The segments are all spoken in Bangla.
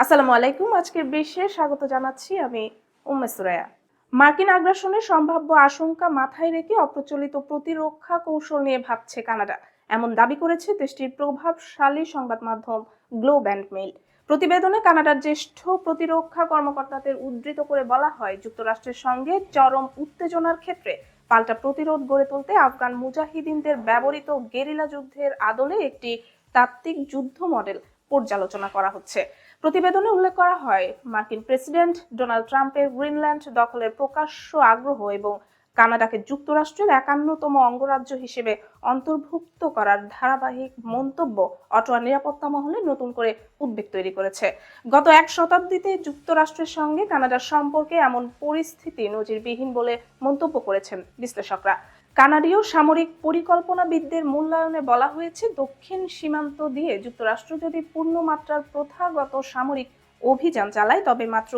আসসালামু আলাইকুম। আজকের বিশ্বে স্বাগত জানাচ্ছি আমি উম্মে সুরাইয়া। মার্কিন আগ্রাসনের সম্ভাব্য আশঙ্কা মাথায় রেখে অপ্রচলিত প্রতিরক্ষা কৌশল নিয়ে ভাবছে কানাডা, এমন দাবি করেছে দেশটির প্রভাবশালী সংবাদ মাধ্যম গ্লোব অ্যান্ড মেইল। প্রতিবেদনে কানাডার জ্যেষ্ঠ প্রতিরক্ষা কর্মকর্তাদের উদ্ধৃত করে বলা হয়, যুক্তরাষ্ট্রের সঙ্গে চরম উত্তেজনার ক্ষেত্রে পাল্টা প্রতিরোধ গড়ে তুলতে আফগান মুজাহিদিনদের ব্যবহৃত গেরিলা যুদ্ধের আদলে একটি তাত্ত্বিক যুদ্ধ মডেল পর্যালোচনা করা হচ্ছে। প্রতিবেদনে উল্লেখ করা হয়, মার্কিন প্রেসিডেন্ট ডোনাল্ড ট্রাম্পের গ্রিনল্যান্ড দখলের প্রকাশ্য আগ্রহ এবং কানাডাকে যুক্তরাষ্ট্রের ৫১তম অঙ্গরাজ্য হিসেবে অন্তর্ভুক্ত করার ধারাবাহিক মন্তব্য অটোয়া নিরাপত্তা মহলে নতুন করে উদ্বেগ তৈরি করেছে। গত এক শতাব্দীতে যুক্তরাষ্ট্রের সঙ্গে কানাডার সম্পর্কে এমন পরিস্থিতি নজিরবিহীন বলে মন্তব্য করেছেন বিশ্লেষকরা। কানাডীয় সামরিক পরিকল্পনাবিদদের মূল্যায়নে বলা হয়েছে, দক্ষিণ সীমান্ত দিয়ে যুক্তরাষ্ট্র যদি পূর্ণমাত্রার প্রথাগত সামরিক অভিযান চালায়, তবে মাত্র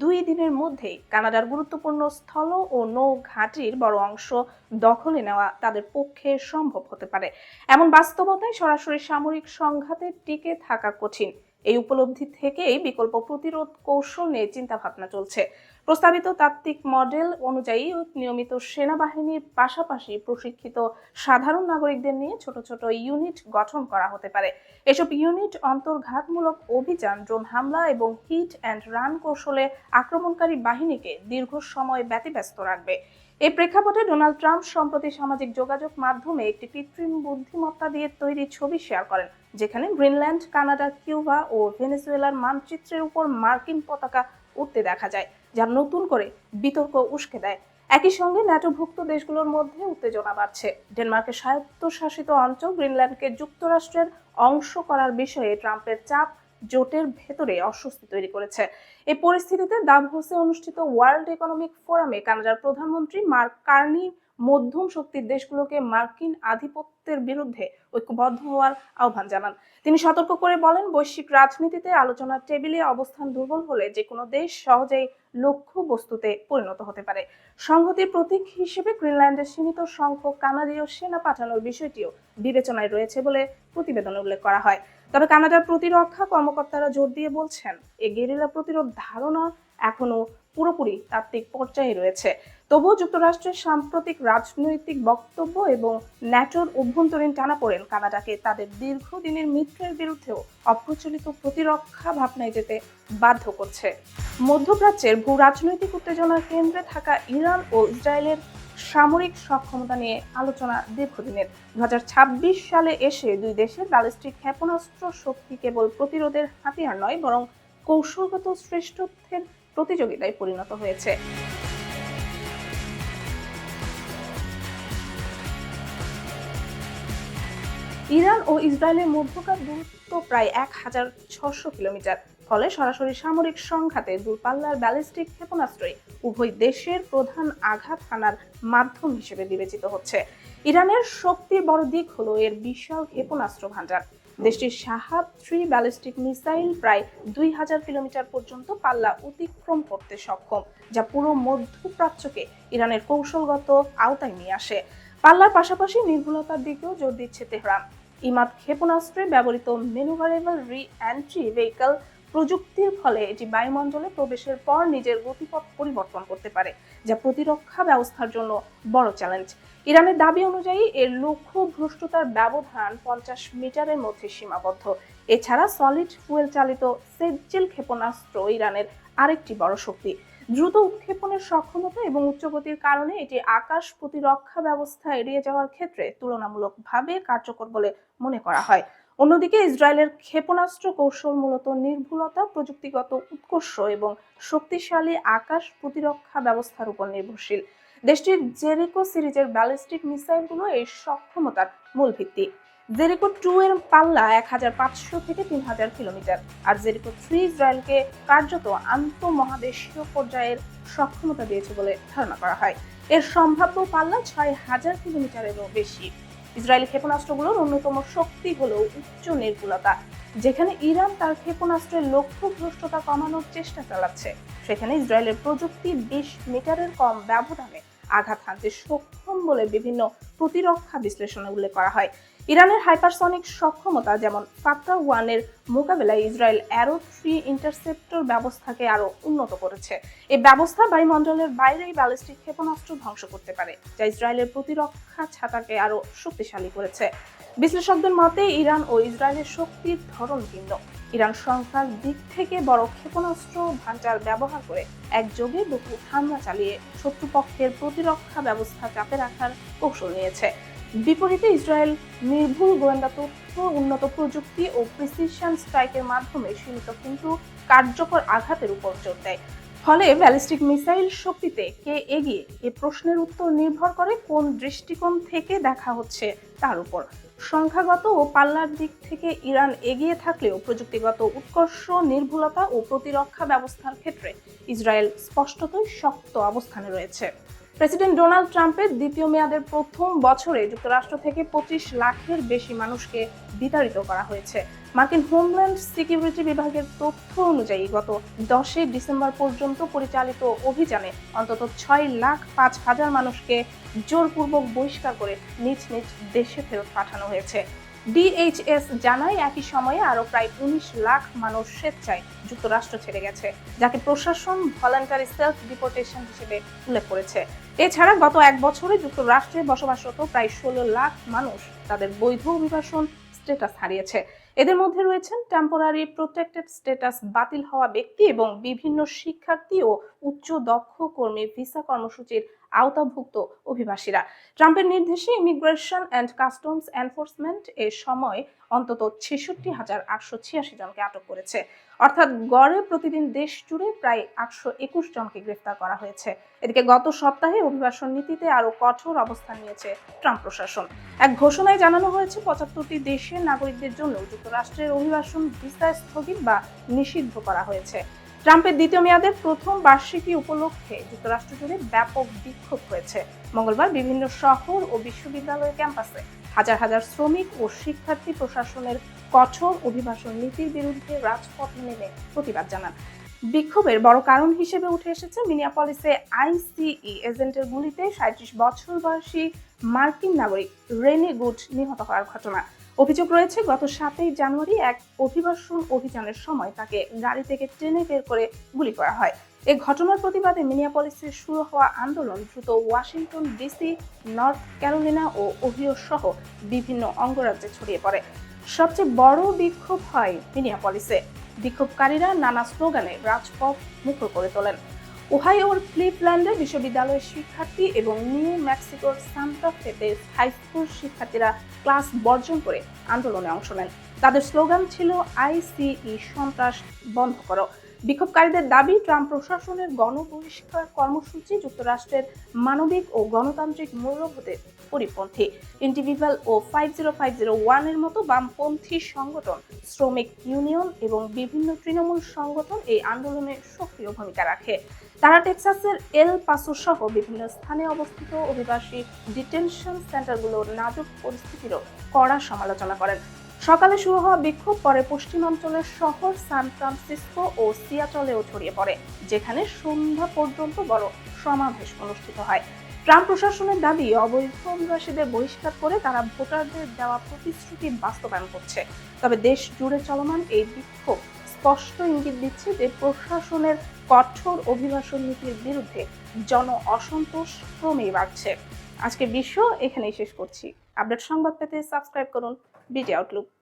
২ দিনের মধ্যেই কানাডার গুরুত্বপূর্ণ স্থল ও নৌ ঘাঁটির বড় অংশ দখলে নেওয়া তাদের পক্ষে সম্ভব হতে পারে। এমন বাস্তবতায় সরাসরি সামরিক সংঘাতে টিকে থাকা কঠিন। এই উপলব্ধি থেকেই বিকল্প প্রতিরোধ কৌশল নিয়ে চিন্তাভাবনা চলছে। প্রস্তাবিত তাত্ত্বিক মডেল অনুযায়ী নিয়মিত সেনাবাহিনীর পাশাপাশি প্রশিক্ষিত সাধারণ নাগরিকদের নিয়ে ছোট ছোট ইউনিট গঠন করা হতে পারে। এসব ইউনিট অন্তর্ঘাতমূলক অভিযান, ড্রোন হামলা এবং হিট অ্যান্ড রান কৌশলে আক্রমণকারী বাহিনীকে দীর্ঘ সময় ব্যতিব্যস্ত রাখবে। এই প্রেক্ষাপটে ডোনাল্ড ট্রাম্প সম্প্রতি সামাজিক যোগাযোগ মাধ্যমে একটি কৃত্রিম বুদ্ধিমত্তা দিয়ে তৈরি ছবি শেয়ার করেন, যেখানে গ্রিনল্যান্ড, কানাডা, কিউবা ও ভেনেজুয়েলার মানচিত্রের উপর মার্কিন পতাকা উঠতে দেখা যায়, যা নতুন করে বিতর্ক উস্কে দেয়। একই সঙ্গে ন্যাটোভুক্ত দেশগুলোর মধ্যে উত্তেজনা বাড়ছে। ডেনমার্কের স্বায়ত্তশাসিত অঞ্চল গ্রিনল্যান্ডকে যুক্তরাষ্ট্রের অংশ করার বিষয়ে ট্রাম্পের চাপ জোটের ভেতরে অস্বস্তি তৈরি করেছে। এই পরিস্থিতিতে দাভোসে অনুষ্ঠিত ওয়ার্ল্ড ইকোনমিক ফোরামে কানাডার প্রধানমন্ত্রী মার্ক কার্নি মধ্যম শক্তির দেশগুলোকে মার্কিন আধিপত্যের বিরুদ্ধে ঐক্যবদ্ধ হওয়ার আহ্বান জানান। তিনি সতর্ক করে বলেন, বৈশ্বিক রাজনীতিতে আলোচনার টেবিলে অবস্থান দুর্বল হলে যে কোনো দেশ সহজেই লক্ষ্যবস্তুতে পরিণত হতে পারে। সংহতির প্রতীক হিসেবে গ্রিনল্যান্ডের সীমিত সংখ্যক কানাডীয় সেনা পাঠানোর বিষয়টিও বিবেচনায় রয়েছে বলে প্রতিবেদনে উল্লেখ করা হয়। তবে কানাডার প্রতিরক্ষা কর্মকর্তারা জোর দিয়ে বলছেন, এই গেরিলা প্রতিরোধ ধারণা এখনো পুরোপুরি তাত্ত্বিক পর্যায়ে রয়েছে। তবুও যুক্তরাষ্ট্রের সাম্প্রতিক রাজনৈতিক বক্তব্য এবং ন্যাটোর অভ্যন্তরীণ টানাপোড়েন কানাডাকে তাদের দীর্ঘদিনের মিত্রের বিরুদ্ধেও অপ্রচলিত প্রতিরক্ষা ভাবনায় যেতে বাধ্য করছে। মধ্যপ্রাচ্যের ভূ রাজনৈতিক উত্তেজনার কেন্দ্রে থাকা ইরান ও ইসরায়েলের সামরিক সক্ষমতা নিয়ে আলোচনা দীর্ঘদিনের। ২০২৬ সালে এসে দুই দেশের ব্যালিস্টিক ক্ষেপণাস্ত্র শক্তি কেবল প্রতিরোধের হাতিয়ার নয়, বরং কৌশলগত শ্রেষ্ঠত্বের প্রতিযোগিতায় পরিণত হয়েছে। ইরান ও ইসরায়েলের মধ্যকার দূরত্ব প্রায় ১৬০০ কিলোমিটার। ফলে সরাসরি সামরিক সংঘাতে দূরপাল্লার ব্যালিস্টিক ক্ষেপণাস্ত্রই উভয় দেশের প্রধান আঘাত হানার মাধ্যম হিসেবে বিবেচিত হচ্ছে। ইরানের শক্তির বড় দিক হলো এর বিশাল ক্ষেপণাস্ত্র ভান্ডার। দেশটির শাহাব-3 ব্যালিস্টিক মিসাইল প্রায় ২০০০ কিলোমিটার পর্যন্ত পাল্লা অতিক্রম করতে সক্ষম, যা পুরো মধ্যপ্রাচ্যকে ইরানের কৌশলগত আওতায় নিয়ে আসে। পাল্লার পাশাপাশি নির্ভুলতার দিকেও জোর দিচ্ছে তেহরান। ইমাদ ক্ষেপণাস্ত্রে ব্যবহৃত ম্যানুভারেবল রি-এন্ট্রি ভেহিকল প্রযুক্তির ফলে এটি বায়ুমণ্ডলে প্রবেশের পর নিজের গতিপথ পরিবর্তন করতে পারে, যা প্রতিরক্ষা ব্যবস্থার জন্য বড় চ্যালেঞ্জ। ইরানের দাবি অনুযায়ী এর লক্ষ্য ভ্রষ্টতার ব্যবধান ৫০ মিটারের মধ্যে সীমাবদ্ধ। এছাড়া সলিড ফুয়েল চালিত সেজ্জিল ক্ষেপণাস্ত্র ইরানের আরেকটি বড় শক্তি। দ্রুত উৎক্ষেপণের সক্ষমতা এবং উচ্চগতির কারণে এটি আকাশ প্রতিরক্ষা ব্যবস্থা এড়িয়ে যাওয়ার ক্ষেত্রে তুলনামূলকভাবে কার্যকর বলে মনে করা হয়। অন্যদিকে ইসরায়েলের ক্ষেপণাস্ত্র কৌশল মূলত নির্ভুলতা, প্রযুক্তিগত উৎকর্ষ এবং শক্তিশালী আকাশ প্রতিরক্ষা ব্যবস্থার উপর নির্ভরশীল। দেশটির জেরিকো সিরিজের ব্যালিস্টিক মিসাইলগুলো এই সক্ষমতার মূল ভিত্তি। জেরিকো 2 এর পাল্লা ১৫০০ থেকে ৩০০০ কিলোমিটার, আর জেরিকো 3 ইসরায়েলকে কার্যত আন্তঃমহাদেশীয় পর্যায়ের সক্ষমতা দিয়েছে বলে ধারণা করা হয়। এর সম্ভাব্য পাল্লা ৬০০০ কিলোমিটারেরও বেশি। ইসরায়েলি ক্ষেপণাস্ত্রগুলোর অন্যতম শক্তি হলো উচ্চ নির্ভুলতা। যেখানে ইরান তার ক্ষেপণাস্ত্রের লক্ষ্য ভ্রষ্টতা কমানোর চেষ্টা চালাচ্ছে, সেখানে ইসরায়েলের প্রযুক্তি ২০ মিটারের কম ব্যবধানে আঘাত হানতে সক্ষম বলে বিভিন্ন প্রতিরক্ষা বিশ্লেষণে উল্লেখ করা হয়। ইরানের হাইপারসনিক সক্ষমতা যেমন ফাত্রা 1 এর মোকাবেলায় ইসরায়েল অ্যারো 3 ইন্টারসেপ্টর ব্যবস্থাকে আরো উন্নত করেছে। এই ব্যবস্থা বায়ুমণ্ডলের বাইরেই ব্যালিস্টিক ক্ষেপণাস্ত্র ধ্বংস করতে পারে, যা ইসরায়েলের প্রতিরক্ষা ছাতাকে আরো শক্তিশালী করেছে। বিশ্লেষকদের মতে ইরান ও ইসরায়েলের শক্তির ধরন ভিন্ন। ইরান সংখ্যার দিক থেকে বড় ক্ষেপণাস্ত্র ভান্ডার ব্যবহার করে একযোগে বহু হামলা চালিয়ে শত্রুপক্ষের প্রতিরক্ষা ব্যবস্থা চাপে রাখার কৌশল নিয়েছে। বিপরীতে ইসরায়েল নির্ভুল গোয়েন্দা তথ্য, উন্নত প্রযুক্তি ও প্রিসিশন স্ট্রাইকের মাধ্যমে সীমিত কিন্তু কার্যকর আঘাতের উপর জোর দেয়। ফলে ব্যালিস্টিক মিসাইল শক্তিতে কে এগিয়ে এ প্রশ্নের উত্তর নির্ভর করে কোন দৃষ্টিকোণ থেকে দেখা হচ্ছে তার উপর। সংখ্যাগত ও পাল্লার দিক থেকে ইরান এগিয়ে থাকলেও প্রযুক্তিগত উৎকর্ষ, নির্ভুলতা ও প্রতিরক্ষা ব্যবস্থার ক্ষেত্রে ইসরায়েল স্পষ্টতই শক্ত অবস্থানে রয়েছে। প্রেসিডেন্ট ডোনাল্ড ট্রাম্পের দ্বিতীয় মেয়াদের প্রথম বছরে যুক্তরাষ্ট্র থেকে 25 লাখের বেশি মানুষকে বিতাড়িত করা হয়েছে। মার্কিন হোমল্যান্ড সিকিউরিটি বিভাগের তথ্য অনুযায়ী গত 10 ডিসেম্বর পর্যন্ত পরিচালিত অভিযানে অন্তত 6,05,000 মানুষকে জোরপূর্বক বহিষ্কার করে নিজ নিজ দেশে ফেরত পাঠানো হয়েছে। ডিএইচএস জানায় একই সময়ে আরও প্রায় 19 লাখ মানুষ স্বেচ্ছায় যুক্তরাষ্ট্র ছেড়ে গেছে, যাকে প্রশাসন ভলান্টারি সেলফ ডিপোর্টেশন হিসেবে উল্লেখ করেছে। এছাড়া গত এক বছরে যুক্তরাষ্ট্রে বসবাসরত প্রায় 16 লাখ মানুষ তাদের বৈধ অভিবাসন স্ট্যাটাস হারিয়েছে। এদের মধ্যে রয়েছেন টেম্পোরারি প্রোটেক্টেড স্ট্যাটাস বাতিল হওয়া ব্যক্তি এবং বিভিন্ন শিক্ষার্থী ও উচ্চ দক্ষ কর্মী ভিসা কর্মসূচির আওতাভুক্ত অভিবাসীরা। ট্রাম্পের নির্দেশে ইমিগ্রেশন অ্যান্ড কাস্টমস এনফোর্সমেন্ট এ সময় অন্তত 66,886 জনকে আটক করেছে। অর্থাৎ গড়ে প্রতিদিন দেশ জুড়ে প্রায় 821 জনকে গ্রেফতার করা হয়েছে। এদিকে গত সপ্তাহে অভিবাসন নীতিতে আরো কঠোর অবস্থান নিয়েছে ট্রাম্প প্রশাসন। এক ঘোষণায় জানানো হয়েছে 75টি দেশের নাগরিকদের জন্য যুক্তরাষ্ট্রের অভিবাসন ভিসা স্থগিত বা নিষিদ্ধ করা হয়েছে। ট্রাম্পের দ্বিতীয় মেয়াদের প্রথম বার্ষিকী উপলক্ষে যুক্তরাষ্ট্র জুড়ে ব্যাপক বিক্ষোভ হয়েছে। মঙ্গলবার বিভিন্ন শহর ও বিশ্ববিদ্যালয় ক্যাম্পাসে হাজার হাজার শ্রমিক ও শিক্ষার্থী প্রশাসনের কঠোর অভিবাসন নীতির বিরুদ্ধে রাজপথে নেমে প্রতিবাদ জানান। বিক্ষোভের বড় কারণ হিসেবে উঠে এসেছে মিনিয়াপলিসে আইসিই এজেন্টের গুলিতে 37 বছর বয়সী মার্কিন নাগরিক রেনি গুড নিহত হওয়ার ঘটনা। অভিযোগ রয়েছে গত 7 জানুয়ারি এক অভিবাসন অভিযানের সময় তাকে গাড়ি থেকে টেনে বের করে গুলি করা হয়। এই ঘটনার প্রতিবাদে মিনিয়াপলিসে শুরু হওয়া আন্দোলন দ্রুত ওয়াশিংটন ডিসি, নর্থ ক্যারোলিনা ও ওহিও সহ বিভিন্ন অঙ্গরাজ্যে ছড়িয়ে পড়ে। সবচেয়ে বড় বিক্ষোভ হয় মিনিয়াপলিসে। বিক্ষোভকারীরা নানা স্লোগানে রাজপথ মুখর করে তোলেন। ওহাইওর ক্লিভল্যান্ডে বিশ্ববিদ্যালয়ের শিক্ষার্থী এবং নিউ মেক্সিকোর সান্তা ফেতে হাই স্কুল শিক্ষার্থীরা ক্লাস বর্জন করে আন্দোলনে অংশ নেন। তাদের স্লোগান ছিল আইসিই সন্ত্রাস বন্ধ করো। বিক্ষোভকারীদের দাবি, ট্রাম্প প্রশাসনের গণবহিষ্কার কর্মসূচি যুক্তরাষ্ট্রের মানবিক ও গণতান্ত্রিক মূল্যবোধের পরিপন্থী। ইন্ডিভিজুয়াল ও 50501 এর মতো বামপন্থী সংগঠন, শ্রমিক ইউনিয়ন এবং বিভিন্ন তৃণমূল সংগঠন এই আন্দোলনে সক্রিয় ভূমিকা রাখে। তারা টেক্সাসের এল পাসো সহ বিভিন্ন স্থানে অবস্থিত অভিবাসী ডিটেনশন সেন্টারগুলোর নাজুক পরিস্থিতিরও কড়া সমালোচনা করেন। সকালে শুরু হওয়া বিক্ষোভ পরে পশ্চিমাঞ্চলের শহর সান ফ্রান্সিসকো ও সিয়াটলেও ছড়িয়ে পড়ে, যেখানে সন্ধ্যা পর্যন্ত বড় সমাবেশ অনুষ্ঠিত হয়। ট্রাম্প প্রশাসনের দাবি, অবৈধ অভিবাসীদের বহিষ্কার করে তারা ভোটারদের দেওয়া প্রতিশ্রুতি বাস্তবায়ন করছে। তবে দেশ জুড়ে চলমান এই বিক্ষোভ স্পষ্ট ইঙ্গিত দিচ্ছে যে প্রশাসনের কঠোর অভিবাসন নীতির বিরুদ্ধে জন অসন্তোষ ক্রমেই বাড়ছে। আজকে বিশ্ব এখানেই শেষ করছি। আপডেট সংবাদ পেতে সাবস্ক্রাইব করুন বিডি আউটলুক।